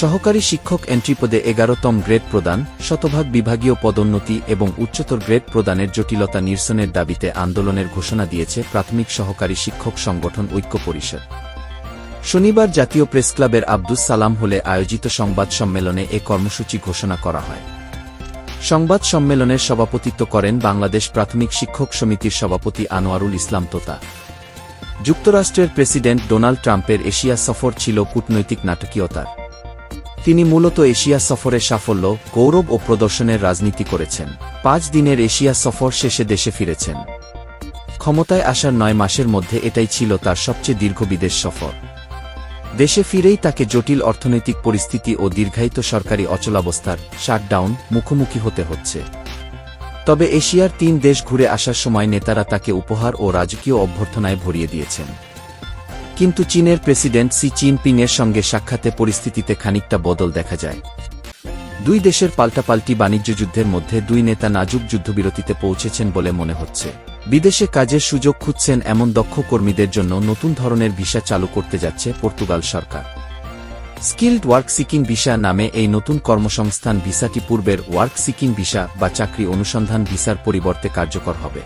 সহকারী শিক্ষক এন্ট্রি পদে 11তম গ্রেড প্রদান, শতভাগ বিভাগীয় পদোন্নতি এবং উচ্চতর গ্রেড প্রদানের জটিলতা নিরসনের দাবিতে আন্দোলনের ঘোষণা দিয়েছে প্রাথমিক সহকারী শিক্ষক সংগঠন ঐক্য পরিষদ। শনিবার জাতীয় প্রেসক্লাবের আব্দুস সালাম হলে আয়োজিত সংবাদ সম্মেলনে এ কর্মসূচি ঘোষণা করা হয়। সংবাদ সম্মেলনের সভাপতিত্ব করেন বাংলাদেশ প্রাথমিক শিক্ষক সমিতির সভাপতি আনোয়ারুল ইসলাম তোতা। যুক্তরাষ্ট্রের প্রেসিডেন্ট ডোনাল্ড ট্রাম্পের এশিয়া সফর ছিল কূটনৈতিক নাটকীয়তার। তিনি মূলত এশিয়া সফরের সাফল্য, গৌরব ও প্রদর্শনের রাজনীতি করেছেন। 5 দিনের এশিয়া সফর শেষে দেশে ফিরেছেন। ক্ষমতায় আসার 9 মাসের মধ্যে এটাই ছিল তার সবচেয়ে দীর্ঘ বিদেশ সফর। দেশে ফিরেই তাকে জটিল অর্থনৈতিক পরিস্থিতি ও দীর্ঘায়িত সরকারি অচলাবস্থার শাটডাউন মুখোমুখি হতে হচ্ছে। তবে এশিয়ার 3 দেশ ঘুরে আসার সময় নেতারা তাকে উপহার ও রাজকীয় অভ্যর্থনায় ভরিয়ে দিয়েছেন। কিন্তু চীনের প্রেসিডেন্ট সি জিনপিংয়ের সঙ্গে সাক্ষাতে পরিস্থিতিতে খানিকটা বদল দেখা যায়। 2 দেশের পাল্টাপাল্টি বাণিজ্য যুদ্ধের মধ্যে 2 নেতা নাজুক যুদ্ধবিরতিতে পৌঁছেছেন বলে মনে হচ্ছে। বিদেশে কাজের সুযোগ খুঁজছেন এমন দক্ষ কর্মীদের জন্য নতুন ধরনের ভিসা চালু করতে যাচ্ছে পর্তুগাল সরকার। স্কিলড ওয়ার্ক সিকিং ভিসা নামে এই নতুন কর্মসংস্থান ভিসাটি পূর্বের ওয়ার্ক সিকিং ভিসা বা চাকরি অনুসন্ধান ভিসার পরিবর্তে কার্যকর হবে।